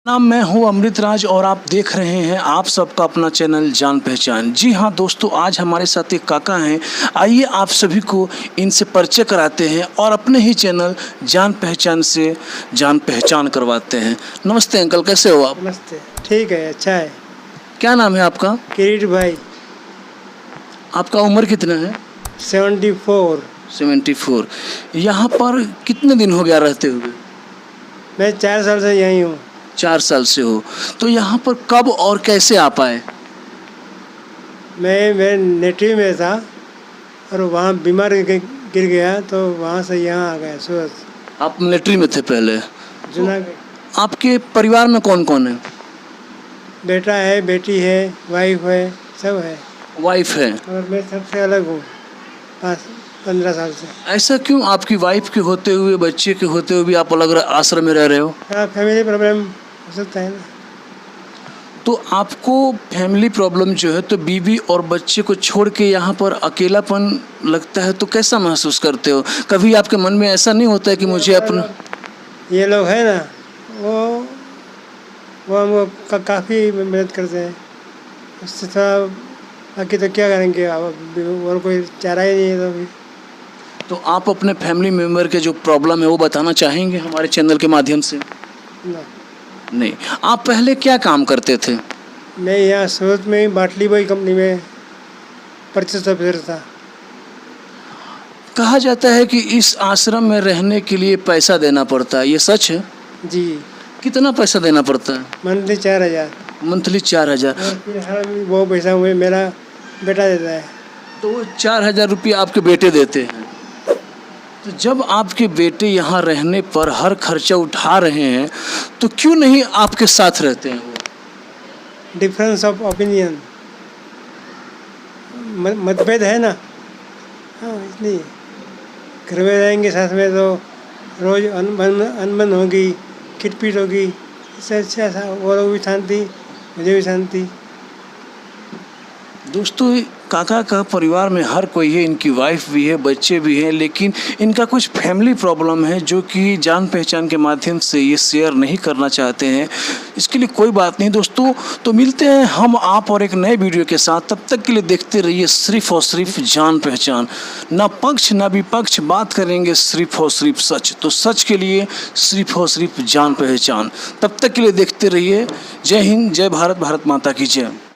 नाम मैं हूं अमृतराज और आप देख रहे हैं आप सबका अपना चैनल जान पहचान। जी हां दोस्तों, आज हमारे साथ एक काका हैं। आइए आप सभी को इनसे परिचय कराते हैं और अपने ही चैनल जान पहचान से जान पहचान करवाते हैं। नमस्ते अंकल, कैसे हो आप? नमस्ते। ठीक है, अच्छा है। क्या नाम है आपका? किरीट भाई। आपका उम्र कितना है? 74। 74। यहाँ पर कितने दिन हो गया रहते हुए? मैं 4 साल से यहीं हूँ। 4 साल से हो। तो यहाँ पर कब और कैसे आ पाए? मैं नेटिव में था और वहाँ बीमार गिर गया तो वहाँ से यहाँ आ गया सूरत। आप मिलिट्री में थे पहले? जूनागढ़। आपके परिवार में कौन कौन है? बेटा है, बेटी है, वाइफ है, सब है। वाइफ है। और मैं सबसे अलग हूँ 15 साल से। ऐसा क्यों? आपकी वाइफ के होते हुए, बच्चे के होते हुए भी आप अलग आश्रम में रह रहे हो? हाँ, फैमिली प्रॉब्लम हो सकता है ना। तो आपको फैमिली प्रॉब्लम जो है तो बीवी और बच्चे को छोड़ के यहाँ पर अकेलापन लगता है, तो कैसा महसूस करते हो? कभी आपके मन में ऐसा नहीं होता है कि मुझे अपना ये लोग है ना, वो हमको काफ़ी मदद करते हैं। उससे थोड़ा बाकी तो क्या करेंगे, अब और कोई चारा ही नहीं है तो अभी। तो आप अपने फैमिली मेम्बर के जो प्रॉब्लम है वो बताना चाहेंगे हमारे चैनल के माध्यम से? ना। नहीं। आप पहले क्या काम करते थे? मैं यहाँ सूरत में ही बाटली बॉय कंपनी में परचेस ऑफिसर था। कहा जाता है कि इस आश्रम में रहने के लिए पैसा देना पड़ता है, ये सच है? जी। कितना पैसा देना पड़ता है? मंथली 4000। मंथली 4000। और फिर हर वो पैसा हुए मेरा बेटा देता है। तो वो 4000 रुपये आपके बेटे देते हैं। तो जब आपके बेटे यहाँ रहने पर हर खर्चा उठा रहे हैं तो क्यों नहीं आपके साथ रहते हैं वो? डिफरेंस ऑफ ओपिनियन, मतभेद है ना। हाँ, इसलिए घर में रहेंगे साथ में तो रोज़ अनबन होगी, खिटपीट होगी। इससे अच्छा वो लोग भी शांति, मुझे भी शांति। दोस्तों, काका का परिवार में हर कोई है, इनकी वाइफ भी है, बच्चे भी हैं, लेकिन इनका कुछ फैमिली प्रॉब्लम है जो कि जान पहचान के माध्यम से ये शेयर नहीं करना चाहते हैं। इसके लिए कोई बात नहीं दोस्तों। तो मिलते हैं हम आप और एक नए वीडियो के साथ। तब तक के लिए देखते रहिए सिर्फ और सिर्फ जान पहचान। ना पक्ष ना विपक्ष, बात करेंगे सिर्फ और सिर्फ सच। तो सच के लिए सिर्फ और सिर्फ जान पहचान। तब तक के लिए देखते रहिए। जय हिंद, जय भारत, भारत माता की जय।